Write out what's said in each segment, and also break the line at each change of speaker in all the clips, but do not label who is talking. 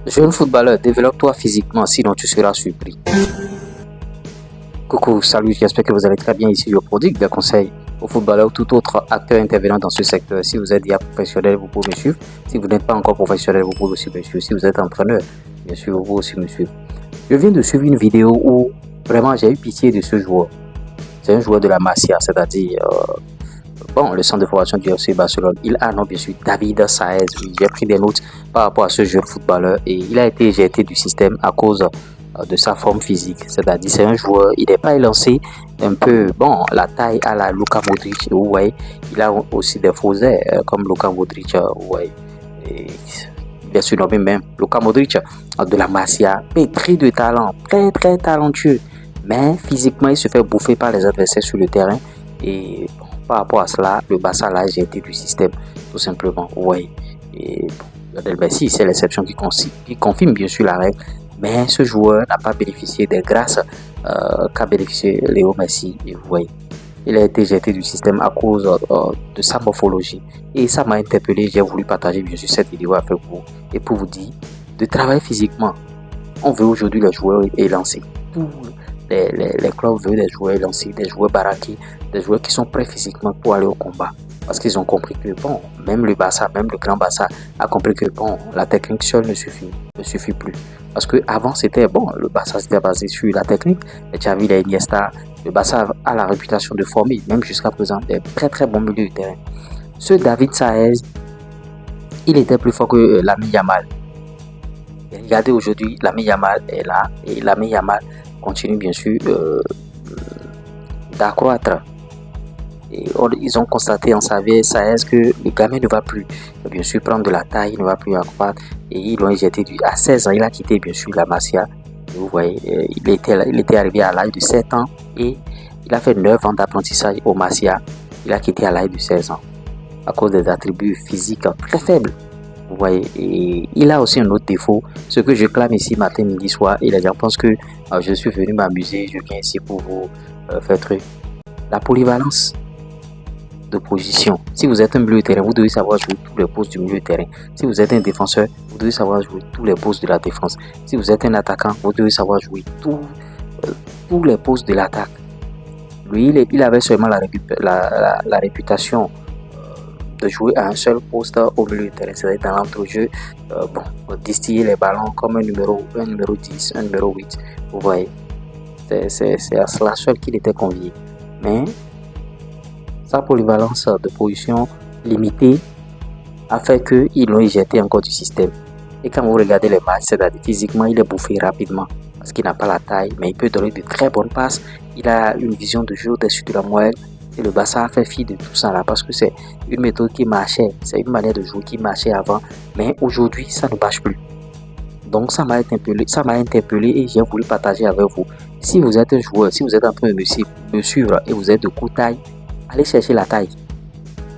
Jeune footballeur, développe-toi physiquement, sinon tu seras surpris. Coucou, salut, j'espère que vous allez très bien. Ici, je prodigue des conseils aux footballeurs ou tout autre acteur intervenant dans ce secteur. Si vous êtes déjà professionnel, vous pouvez me suivre. Si vous n'êtes pas encore professionnel, vous pouvez aussi me suivre. Si vous êtes entraîneur, bien sûr, vous pouvez aussi me suivre. Je viens de suivre une vidéo où vraiment j'ai eu pitié de ce joueur. C'est un joueur de la Masia, c'est-à-dire le centre de formation du FC Barcelone. Il a non bien sûr David Saez. Oui, j'ai pris des notes par rapport à ce jeune footballeur et il a été éjecté du système à cause de sa forme physique. C'est-à-dire c'est un joueur, il n'est pas élancé un peu, la taille à la Luka Modric. Vous voyez, il a aussi des faux airs comme Luka Modric. Vous voyez. Et, bien sûr, non, même Luka Modric de la Masia, pétri de talent, très très talentueux. Mais physiquement, il se fait bouffer par les adversaires sur le terrain. Et par rapport à cela, le Barça l'a jeté du système, tout simplement. Oui. Et Lionel Messi, c'est l'exception qui confirme bien sûr la règle. Mais ce joueur n'a pas bénéficié des grâces qu'a bénéficié Léo Messi. Et vous voyez, il a été jeté du système à cause de sa morphologie. Et ça m'a interpellé. J'ai voulu partager bien sûr cette vidéo avec vous. Et pour vous dire, de travailler physiquement. On veut aujourd'hui les joueurs élancés. Tous les clubs veulent des joueurs élancés, des joueurs baraqués, des joueurs qui sont prêts physiquement pour aller au combat. Parce qu'ils ont compris que même le Barça, même le grand Barça a compris que la technique seule ne suffit plus. Parce que avant c'était le Barça s'était basé sur la technique, les Xavi, les Iniesta, le Barça a la réputation de former, même jusqu'à présent, des très très bons milieux de terrain. Ce David Saez, il était plus fort que Lamine Yamal. Et regardez aujourd'hui, Lamine Yamal est là et Lamine Yamal continue bien sûr d'accroître. Et ils ont constaté en sa vie Saez que le gamin ne va plus bien sûr prendre de la taille, il ne va plus accroître et ils l'ont éjecté à 16 ans. Il a quitté bien sûr la Masia. Et vous voyez, il était arrivé à l'âge de 7 ans et il a fait 9 ans d'apprentissage au Masia. Il a quitté à l'âge de 16 ans à cause des attributs physiques très faibles. Vous voyez, et il a aussi un autre défaut, ce que je clame ici matin, midi, soir, et les gens pensent que je suis venu m'amuser, je viens ici pour vous faire truc. La polyvalence de position. Si vous êtes un milieu de terrain, vous devez savoir jouer tous les postes du milieu de terrain. Si vous êtes un défenseur, vous devez savoir jouer tous les postes de la défense. Si vous êtes un attaquant, vous devez savoir jouer tous les postes de l'attaque. Lui, il avait seulement la réputation de jouer à un seul poste au milieu de terrain, c'est-à-dire dans l'entrejeu, distiller les ballons comme un numéro 10, un numéro 8. Vous voyez, c'est à cela seul qu'il était convié. Mais sa polyvalence de position limitée a fait qu'ils l'ont éjecté encore du système. Et quand vous regardez les matchs, c'est-à-dire physiquement, il est bouffé rapidement parce qu'il n'a pas la taille, mais il peut donner de très bonnes passes. Il a une vision de jeu au-dessus de la moyenne. Et le Barça a fait fi de tout ça là parce que c'est une méthode qui marchait, c'est une manière de jouer qui marchait avant, mais aujourd'hui ça ne marche plus. Donc ça m'a interpellé et j'ai voulu partager avec vous. Si vous êtes un joueur, si vous êtes en train de me suivre et vous êtes de courte taille, allez chercher la taille.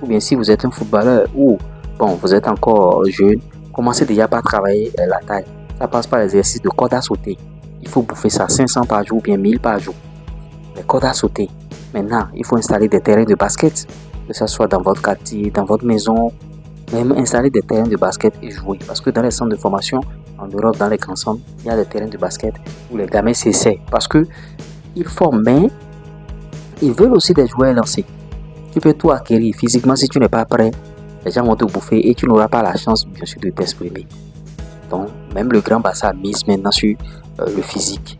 Ou bien si vous êtes un footballeur ou vous êtes encore jeune, commencez déjà par travailler la taille. Ça passe par l'exercice de corde à sauter. Il faut bouffer ça 500 par jour ou bien 1000 par jour. Les cordes à sauter. Maintenant, il faut installer des terrains de basket, que ce soit dans votre quartier, dans votre maison, même installer des terrains de basket et jouer. Parce que dans les centres de formation, en Europe, dans les grands centres, il y a des terrains de basket où les gamins s'essaient. Parce que ils forment, mais ils veulent aussi des joueurs lancés. Tu peux tout acquérir physiquement si tu n'es pas prêt. Les gens vont te bouffer et tu n'auras pas la chance, bien sûr, de t'exprimer. Donc, même le grand Barça mise maintenant sur le physique.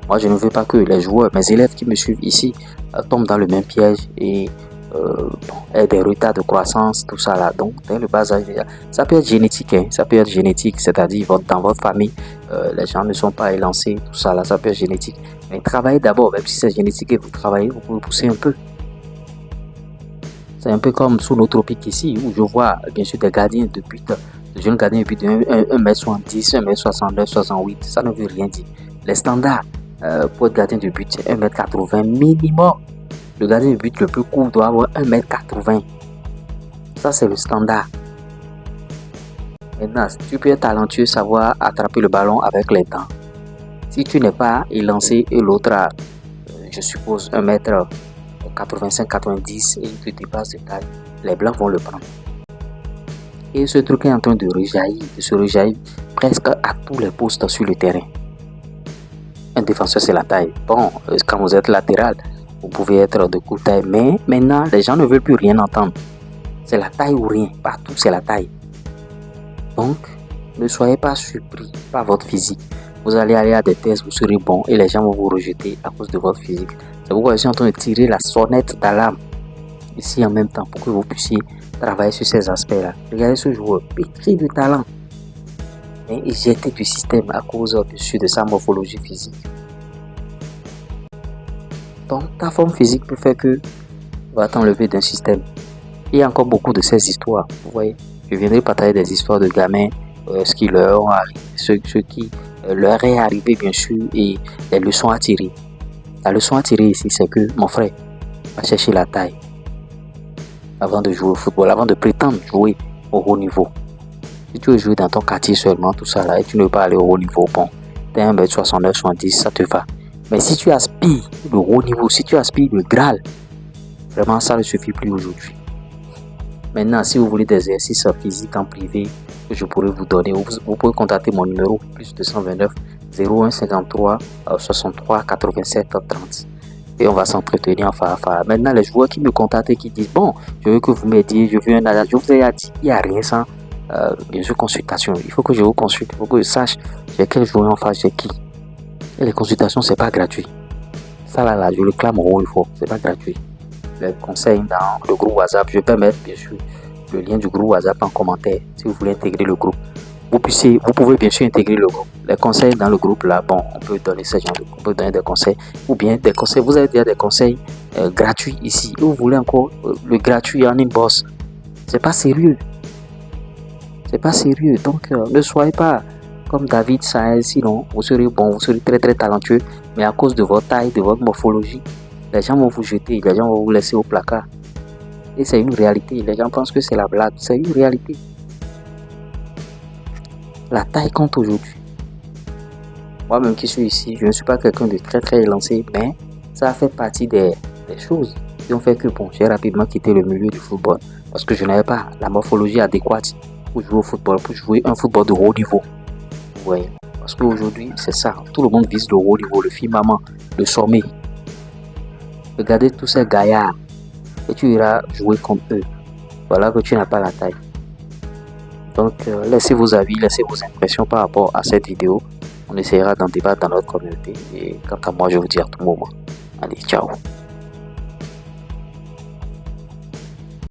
Moi, je ne veux pas que les joueurs, mes élèves qui me suivent ici, tombent dans le même piège et aient des retards de croissance, tout ça là. Donc, dès le bas âge, ça peut être génétique, ça peut être génétique, c'est-à-dire dans votre famille, les gens ne sont pas élancés, tout ça là, ça peut être génétique. Mais travaillez d'abord, même si c'est génétique et vous travaillez, vous pouvez pousser un peu. C'est un peu comme sous nos tropiques ici, où je vois bien sûr des gardiens de but, de jeunes gardiens de but de 1m70, 1m69, 68, ça ne veut rien dire. Les standards pour être gardien de but, c'est 1m80 minimum. Le gardien de but le plus court doit avoir 1m80. Ça, c'est le standard. Maintenant, tu peux être talentueux, savoir attraper le ballon avec les dents. Si tu n'es pas élancé et l'autre a, je suppose, 1m85-90 et il te dépasse de taille, les blancs vont le prendre. Et ce truc est en train de se rejaillir presque à tous les postes sur le terrain. Un défenseur, c'est la taille. Bon, quand vous êtes latéral, vous pouvez être de courte taille. Mais maintenant, les gens ne veulent plus rien entendre. C'est la taille ou rien. Partout, c'est la taille. Donc, ne soyez pas surpris par votre physique. Vous allez aller à des tests, vous serez bon et les gens vont vous rejeter à cause de votre physique. C'est pourquoi je suis en train de tirer la sonnette d'alarme ici en même temps pour que vous puissiez travailler sur ces aspects-là. Regardez ce joueur, pétri de talent, mais éjecté du système à cause de sa morphologie physique. Donc, ta forme physique peut faire que va t'enlever d'un système. Il y a encore beaucoup de ces histoires. Vous voyez, je viendrai partager des histoires de gamins, ce qui leur arrive, ce qui leur est arrivé bien sûr et les leçons à tirer. La leçon à tirer ici, c'est que mon frère va chercher la taille avant de jouer au football, avant de prétendre jouer au haut niveau. Si tu veux jouer dans ton quartier seulement, tout ça là, et tu ne veux pas aller au haut niveau, bon, t'es 1m69, 70, ça te va. Mais si tu aspires le haut niveau, si tu aspires le Graal, vraiment ça ne suffit plus aujourd'hui. Maintenant, si vous voulez des exercices physiques en privé que je pourrais vous donner, vous pouvez contacter mon numéro plus 229 01 53 63 87 30 et on va s'entretenir en fa. Maintenant, les joueurs qui me contactent et qui disent bon, je veux que vous m'aidiez, je veux un agent, je vous ai dit, il n'y a rien sans bien sûr consultation. Il faut que je vous consulte, il faut que je sache j'ai quel joueur en face, j'ai qui. Et les consultations, c'est pas gratuit. Ça là, je le clame haut et fort, c'est pas gratuit. Les conseils dans le groupe WhatsApp, je peux mettre bien sûr le lien du groupe WhatsApp en commentaire si vous voulez intégrer le groupe. Vous pouvez bien sûr intégrer le groupe. Les conseils dans le groupe là, bon, on peut donner ce genre on peut donner des conseils ou bien des conseils. Vous avez déjà des conseils gratuits ici. Et vous voulez encore le gratuit en inbox. C'est pas sérieux. C'est pas sérieux. Donc ne soyez pas comme David Saez, sinon vous serez bon, vous serez très très talentueux, mais à cause de votre taille, de votre morphologie, les gens vont vous jeter, les gens vont vous laisser au placard. Et c'est une réalité. Les gens pensent que c'est la blague. C'est une réalité. La taille compte aujourd'hui. Moi-même qui suis ici, je ne suis pas quelqu'un de très très élancé, mais ça fait partie des choses qui ont fait que bon, j'ai rapidement quitté le milieu du football parce que je n'avais pas la morphologie adéquate pour jouer au football, pour jouer un football de haut niveau. Vous voyez, parce qu'aujourd'hui, c'est ça. Tout le monde vise le haut niveau, le firmament, le sommet. Regardez tous ces gaillards et tu iras jouer contre eux. Voilà que tu n'as pas la taille. Donc, laissez vos avis, laissez vos impressions par rapport à cette vidéo. On essaiera d'en débattre dans notre communauté. Et quant à moi, je vous dis à tout moment. Allez, ciao.